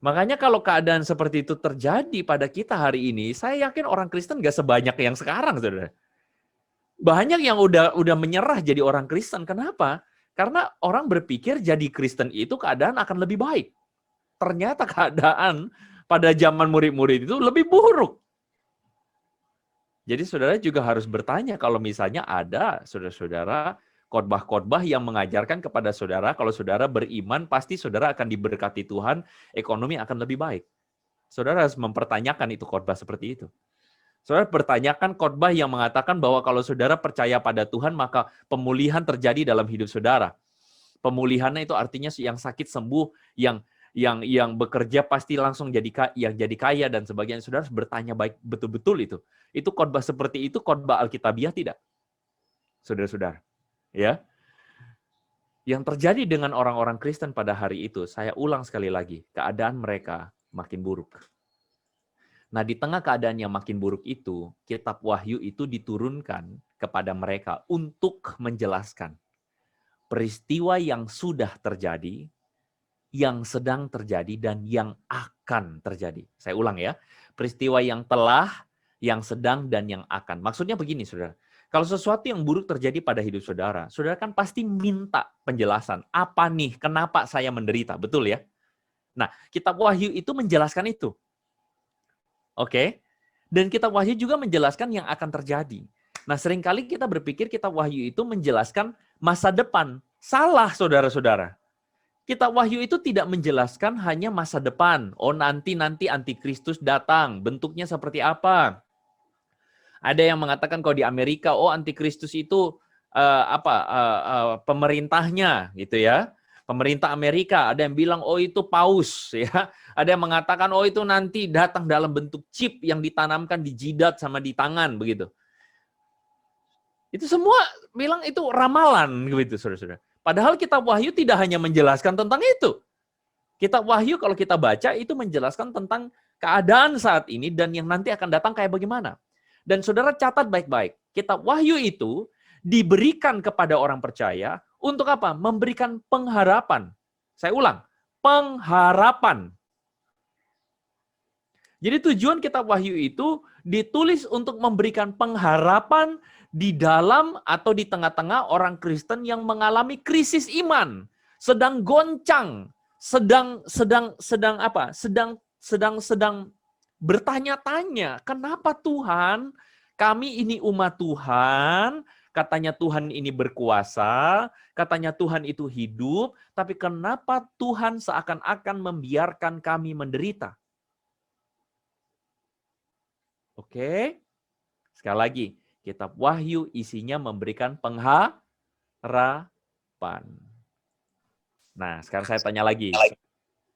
Makanya kalau keadaan seperti itu terjadi pada kita hari ini, saya yakin orang Kristen nggak sebanyak yang sekarang, saudara. Banyak yang udah menyerah jadi orang Kristen. Kenapa? Karena orang berpikir jadi Kristen itu keadaan akan lebih baik. Ternyata keadaan pada zaman murid-murid itu lebih buruk. Jadi saudara juga harus bertanya kalau misalnya ada saudara-saudara khotbah-khotbah yang mengajarkan kepada saudara kalau saudara beriman pasti saudara akan diberkati Tuhan, ekonomi akan lebih baik. Saudara harus mempertanyakan itu khotbah seperti itu. Saudara pertanyakan khotbah yang mengatakan bahwa kalau saudara percaya pada Tuhan maka pemulihan terjadi dalam hidup saudara. Pemulihannya itu artinya yang sakit sembuh, yang bekerja pasti langsung jadi kaya dan sebagainya. Saudara harus bertanya baik betul-betul itu. Itu khotbah seperti itu khotbah Alkitabiah tidak? Saudara-saudara, ya. Yang terjadi dengan orang-orang Kristen pada hari itu, saya ulang sekali lagi, keadaan mereka makin buruk. Nah, di tengah keadaan yang makin buruk itu, kitab Wahyu itu diturunkan kepada mereka untuk menjelaskan peristiwa yang sudah terjadi, yang sedang terjadi, dan yang akan terjadi. Saya ulang ya, peristiwa yang telah, yang sedang, dan yang akan. Maksudnya begini, saudara. Kalau sesuatu yang buruk terjadi pada hidup saudara, saudara kan pasti minta penjelasan. Apa nih, kenapa saya menderita? Betul ya? Nah, kitab Wahyu itu menjelaskan itu. Oke? Dan kitab Wahyu juga menjelaskan yang akan terjadi. Nah, seringkali kita berpikir kitab Wahyu itu menjelaskan masa depan. Salah, saudara-saudara. Kitab Wahyu itu tidak menjelaskan hanya masa depan. Oh, nanti antikristus datang. Bentuknya seperti apa? Ada yang mengatakan kalau di Amerika, oh antikristus itu pemerintahnya gitu ya. Pemerintah Amerika, ada yang bilang oh itu paus ya. Ada yang mengatakan oh itu nanti datang dalam bentuk chip yang ditanamkan di jidat sama di tangan begitu. Itu semua bilang itu ramalan gitu, saudara-saudara. Padahal kitab Wahyu tidak hanya menjelaskan tentang itu. Kitab Wahyu kalau kita baca itu menjelaskan tentang keadaan saat ini dan yang nanti akan datang kayak bagaimana. Dan saudara catat baik-baik, kitab Wahyu itu diberikan kepada orang percaya untuk apa? Memberikan pengharapan. Saya ulang, pengharapan. Jadi tujuan kitab Wahyu itu ditulis untuk memberikan pengharapan di dalam atau di tengah-tengah orang Kristen yang mengalami krisis iman, sedang goncang, sedang bertanya-tanya, kenapa Tuhan, kami ini umat Tuhan, katanya Tuhan ini berkuasa, katanya Tuhan itu hidup, tapi kenapa Tuhan seakan-akan membiarkan kami menderita? Oke, sekali lagi, kitab Wahyu isinya memberikan pengharapan. Nah, sekarang saya tanya lagi.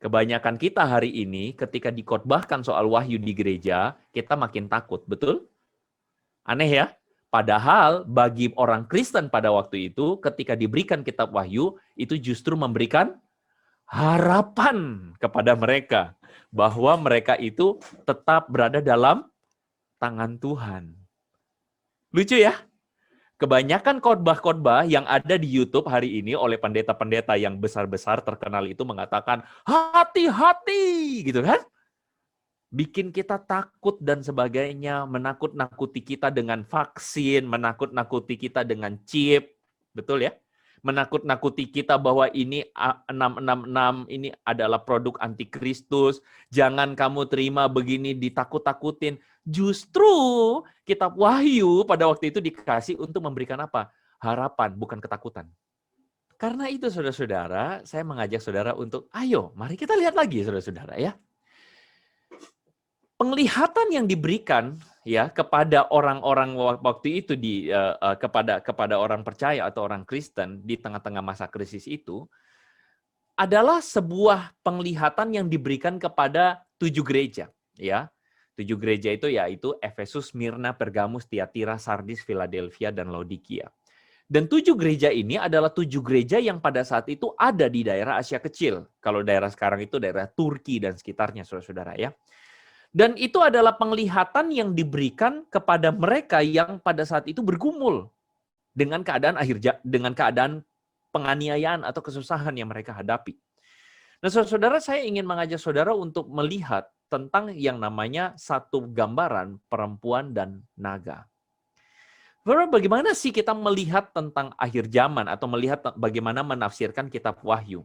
Kebanyakan kita hari ini ketika dikhotbahkan soal wahyu di gereja, kita makin takut, betul? Aneh ya? Padahal bagi orang Kristen pada waktu itu, ketika diberikan kitab wahyu, itu justru memberikan harapan kepada mereka. Bahwa mereka itu tetap berada dalam tangan Tuhan. Lucu ya? Kebanyakan khotbah-khotbah yang ada di YouTube hari ini oleh pendeta-pendeta yang besar-besar terkenal itu mengatakan, hati-hati, gitu kan? Bikin kita takut dan sebagainya, menakut-nakuti kita dengan vaksin, menakut-nakuti kita dengan chip, betul ya? Menakut-nakuti kita bahwa ini 666, ini adalah produk antikristus, jangan kamu terima begini, ditakut-takutin. Justru kitab Wahyu pada waktu itu dikasih untuk memberikan apa? Harapan, bukan ketakutan. Karena itu saudara-saudara, saya mengajak saudara untuk, ayo mari kita lihat lagi saudara-saudara ya. Penglihatan yang diberikan ya kepada orang-orang waktu itu kepada orang percaya atau orang Kristen di tengah-tengah masa krisis itu adalah sebuah penglihatan yang diberikan kepada 7 gereja ya. 7 gereja itu yaitu Efesus, Smyrna, Pergamus, Tiatira, Sardis, Philadelphia, dan Laodikia. Dan 7 gereja ini adalah 7 gereja yang pada saat itu ada di daerah Asia Kecil. Kalau daerah sekarang itu daerah Turki dan sekitarnya, saudara-saudara ya. Dan itu adalah penglihatan yang diberikan kepada mereka yang pada saat itu bergumul dengan keadaan penganiayaan atau kesusahan yang mereka hadapi. Nah, saudara, saya ingin mengajak saudara untuk melihat tentang yang namanya satu gambaran perempuan dan naga. Saudara, bagaimana sih kita melihat tentang akhir zaman atau melihat bagaimana menafsirkan kitab Wahyu?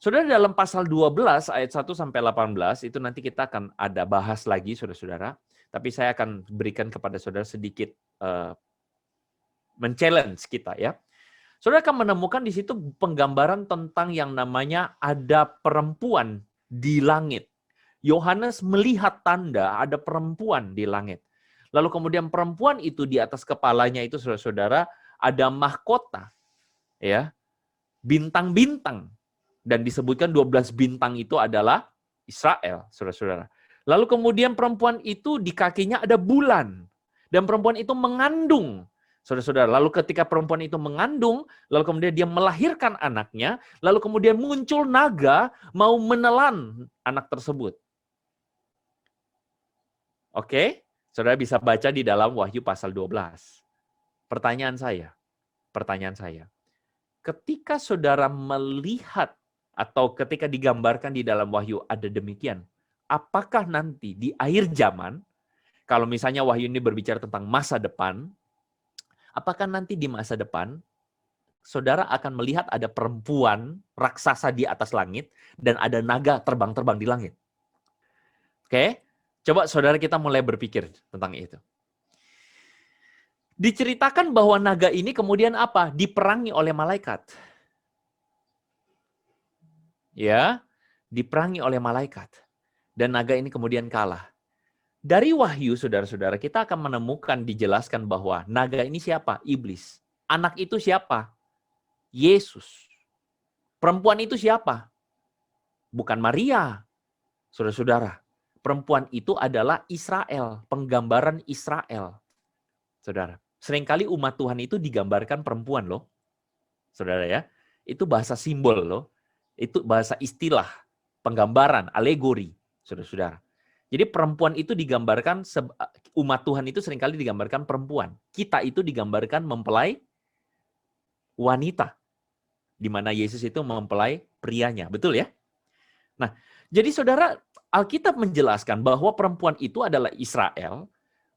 Saudara, dalam pasal 12 ayat 1 sampai 18 itu nanti kita akan ada bahas lagi, saudara-saudara. Tapi saya akan berikan kepada saudara sedikit men-challenge kita ya. Saudara akan menemukan di situ penggambaran tentang yang namanya ada perempuan di langit. Yohanes melihat tanda ada perempuan di langit. Lalu kemudian perempuan itu di atas kepalanya itu saudara-saudara ada mahkota ya, bintang-bintang, dan disebutkan 12 bintang itu adalah Israel, saudara-saudara. Lalu kemudian perempuan itu di kakinya ada bulan dan perempuan itu mengandung. Saudara-saudara, lalu ketika perempuan itu mengandung, lalu kemudian dia melahirkan anaknya, lalu kemudian muncul naga mau menelan anak tersebut. Oke? Saudara bisa baca di dalam Wahyu pasal 12. Pertanyaan saya, ketika saudara melihat atau ketika digambarkan di dalam Wahyu ada demikian, apakah nanti di akhir zaman, kalau misalnya Wahyu ini berbicara tentang masa depan, apakah nanti di masa depan, saudara akan melihat ada perempuan raksasa di atas langit dan ada naga terbang-terbang di langit? Oke, coba saudara kita mulai berpikir tentang itu. Diceritakan bahwa naga ini kemudian apa? Diperangi oleh malaikat. Ya, diperangi oleh malaikat. Dan naga ini kemudian kalah. Dari Wahyu, saudara-saudara, kita akan menemukan dijelaskan bahwa naga ini siapa? Iblis. Anak itu siapa? Yesus. Perempuan itu siapa? Bukan Maria. Saudara-saudara, perempuan itu adalah Israel, penggambaran Israel. Saudara, seringkali umat Tuhan itu digambarkan perempuan loh. Saudara ya, itu bahasa simbol loh. Itu bahasa istilah, penggambaran, alegori, saudara-saudara. Jadi perempuan itu digambarkan, umat Tuhan itu seringkali digambarkan perempuan. Kita itu digambarkan mempelai wanita. Di mana Yesus itu mempelai prianya. Betul ya? Nah, jadi saudara, Alkitab menjelaskan bahwa perempuan itu adalah Israel,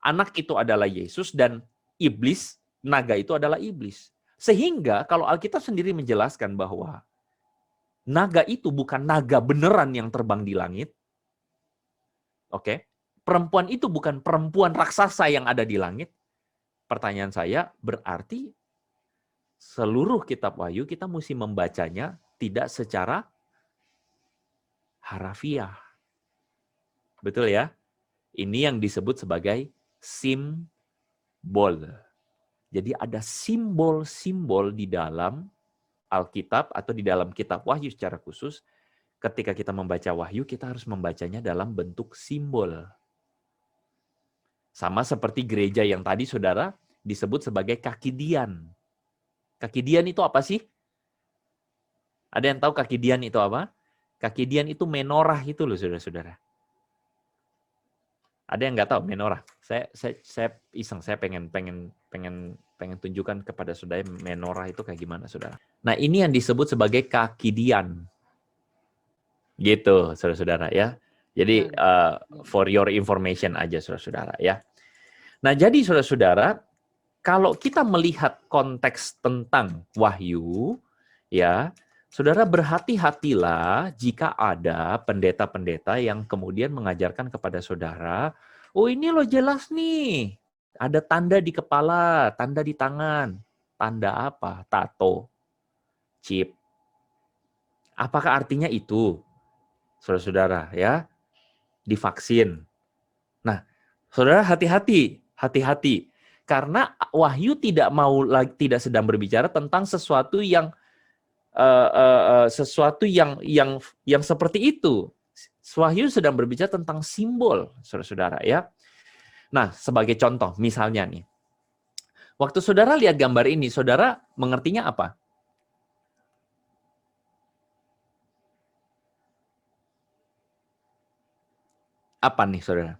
anak itu adalah Yesus, dan iblis, naga itu adalah iblis. Sehingga kalau Alkitab sendiri menjelaskan bahwa naga itu bukan naga beneran yang terbang di langit, oke? Perempuan itu bukan perempuan raksasa yang ada di langit. Pertanyaan saya, berarti seluruh kitab Wahyu kita mesti membacanya tidak secara harafiah. Betul ya? Ini yang disebut sebagai simbol. Jadi ada simbol-simbol di dalam Alkitab atau di dalam kitab Wahyu secara khusus. Ketika kita membaca Wahyu, kita harus membacanya dalam bentuk simbol. Sama seperti gereja yang tadi saudara disebut sebagai kaki dian. Kaki dian itu apa sih? Ada yang tahu kaki dian itu apa? Kaki dian itu menorah itu loh saudara-saudara. Ada yang nggak tahu menorah? Saya iseng, saya pengen tunjukkan kepada saudara menorah itu kayak gimana saudara. Nah ini yang disebut sebagai kaki dian. Gitu saudara-saudara ya. Jadi for your information aja saudara-saudara ya. Nah jadi saudara-saudara, kalau kita melihat konteks tentang Wahyu, ya, saudara berhati-hatilah jika ada pendeta-pendeta yang kemudian mengajarkan kepada saudara, oh ini loh jelas nih, ada tanda di kepala, tanda di tangan. Tanda apa? Tato, chip. Apakah artinya itu? Saudara-saudara ya, divaksin. Nah, saudara hati-hati. Karena Wahyu tidak sedang berbicara tentang sesuatu yang seperti itu. Wahyu sedang berbicara tentang simbol, saudara-saudara ya. Nah, sebagai contoh, misalnya nih, waktu saudara lihat gambar ini, saudara mengertinya apa? Apa nih, saudara?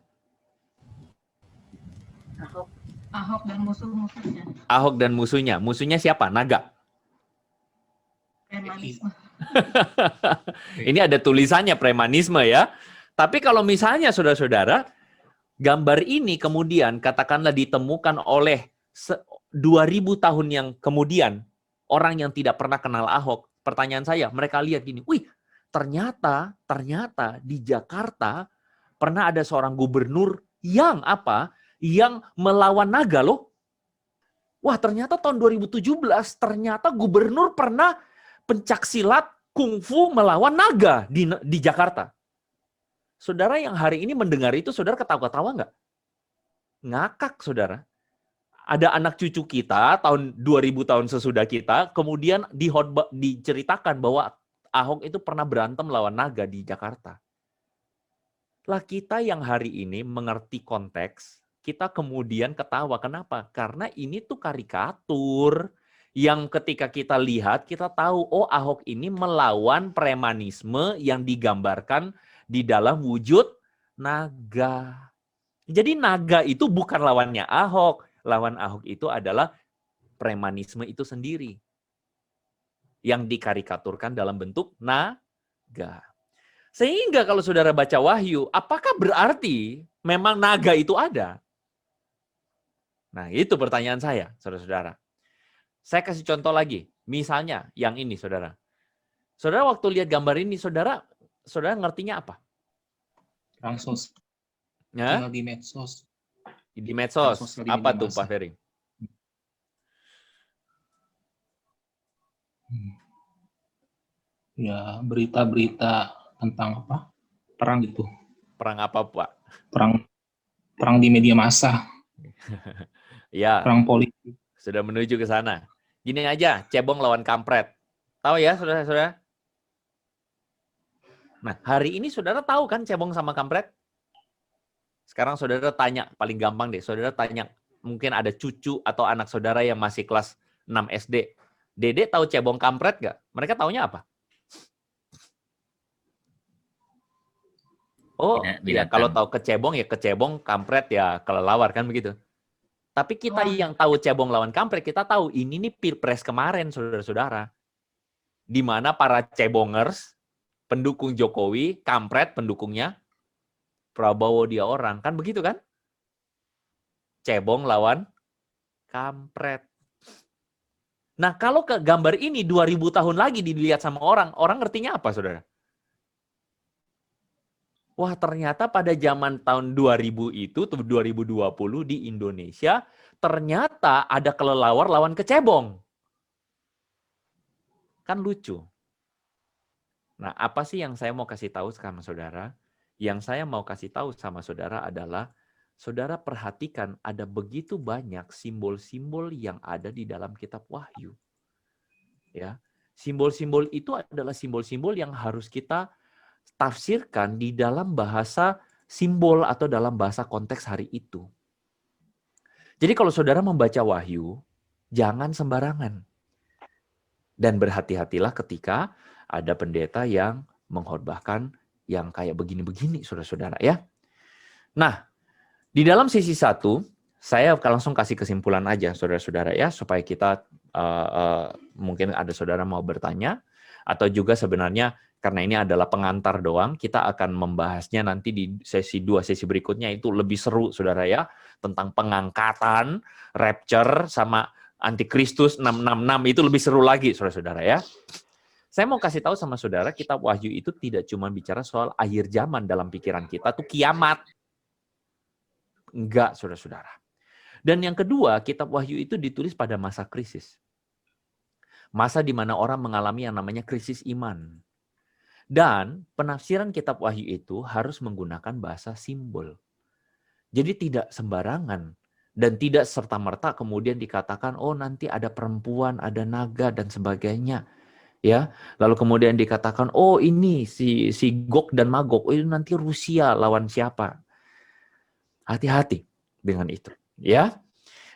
Ahok dan musuh-musuhnya. Ahok dan musuhnya. Musuhnya siapa? Naga. Premanisme. Ini ada tulisannya premanisme ya. Tapi kalau misalnya saudara-saudara, gambar ini kemudian katakanlah ditemukan oleh 2000 tahun yang kemudian, orang yang tidak pernah kenal Ahok, pertanyaan saya, mereka lihat gini, wih, ternyata di Jakarta pernah ada seorang gubernur yang apa? Yang melawan naga loh. Wah, ternyata tahun 2017 ternyata gubernur pernah pencaksilat kungfu melawan naga di Jakarta. Saudara yang hari ini mendengar itu, saudara ketawa-ketawa nggak? Ngakak, saudara. Ada anak cucu kita, tahun 2000 tahun sesudah kita, kemudian diceritakan bahwa Ahok itu pernah berantem lawan naga di Jakarta. Lah kita yang hari ini mengerti konteks, kita kemudian ketawa. Kenapa? Karena ini tuh karikatur yang ketika kita lihat, kita tahu, oh Ahok ini melawan premanisme yang digambarkan di dalam wujud naga. Jadi naga itu bukan lawannya Ahok. Lawan Ahok itu adalah premanisme itu sendiri. Yang dikarikaturkan dalam bentuk naga. Sehingga kalau saudara baca Wahyu, apakah berarti memang naga itu ada? Nah itu pertanyaan saya, saudara-saudara. Saya kasih contoh lagi. Misalnya yang ini, saudara. Saudara waktu lihat gambar ini, saudara ngertinya apa? Perang sos. Ya? Di medsos. Di medsos. Apa tuh Pak Ferry? Ya, berita-berita tentang apa? Perang gitu. Perang apa, Pak? Perang di media massa. Ya. Perang politik. Sudah menuju ke sana. Gini aja, cebong lawan kampret. Tahu ya, saudara-saudara? Nah, hari ini saudara tahu kan cebong sama kampret? Sekarang saudara tanya, paling gampang deh, saudara tanya, mungkin ada cucu atau anak saudara yang masih kelas 6 SD. Dede tahu cebong kampret nggak? Mereka taunya apa? Oh, ya kalau tahu kecebong ya kecebong, kampret ya kelelawar kan begitu. Tapi kita yang tahu cebong lawan kampret, kita tahu ini nih Pilpres kemarin, saudara-saudara. Di mana para cebongers, pendukung Jokowi, kampret pendukungnya Prabowo dia orang. Kan begitu kan? Cebong lawan kampret. Nah, kalau ke gambar ini 2000 tahun lagi dilihat sama orang ngertinya apa, saudara? Wah, ternyata pada zaman tahun 2000 itu, 2020 di Indonesia, ternyata ada kelelawar lawan kecebong. Kan lucu. Nah, apa sih yang saya mau kasih tahu sama saudara? Yang saya mau kasih tahu sama saudara adalah, saudara perhatikan ada begitu banyak simbol-simbol yang ada di dalam kitab Wahyu. Ya, simbol-simbol itu adalah simbol-simbol yang harus kita tafsirkan di dalam bahasa simbol atau dalam bahasa konteks hari itu. Jadi kalau saudara membaca Wahyu, jangan sembarangan. Dan berhati-hatilah ketika ada pendeta yang mengkhotbahkan yang kayak begini-begini, saudara-saudara ya. Nah, di dalam sesi 1, saya langsung kasih kesimpulan aja, saudara-saudara ya, supaya kita mungkin ada saudara mau bertanya, atau juga sebenarnya karena ini adalah pengantar doang, kita akan membahasnya nanti di sesi 2, sesi berikutnya itu lebih seru, saudara ya, tentang pengangkatan, rapture, sama Antikristus 666, itu lebih seru lagi, saudara-saudara ya. Saya mau kasih tahu sama saudara, kitab Wahyu itu tidak cuma bicara soal akhir zaman dalam pikiran kita, tuh kiamat. Enggak, saudara-saudara. Dan yang kedua, kitab Wahyu itu ditulis pada masa krisis. Masa di mana orang mengalami yang namanya krisis iman. Dan penafsiran kitab Wahyu itu harus menggunakan bahasa simbol. Jadi tidak sembarangan. Dan tidak serta-merta kemudian dikatakan, oh nanti ada perempuan, ada naga, dan sebagainya. Ya, lalu kemudian dikatakan, oh ini si Gog dan Magog, oh ini nanti Rusia lawan siapa? Hati-hati dengan itu. Ya,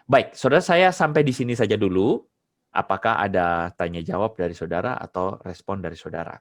baik, saudara, saya sampai di sini saja dulu. Apakah ada tanya jawab dari saudara atau respon dari saudara?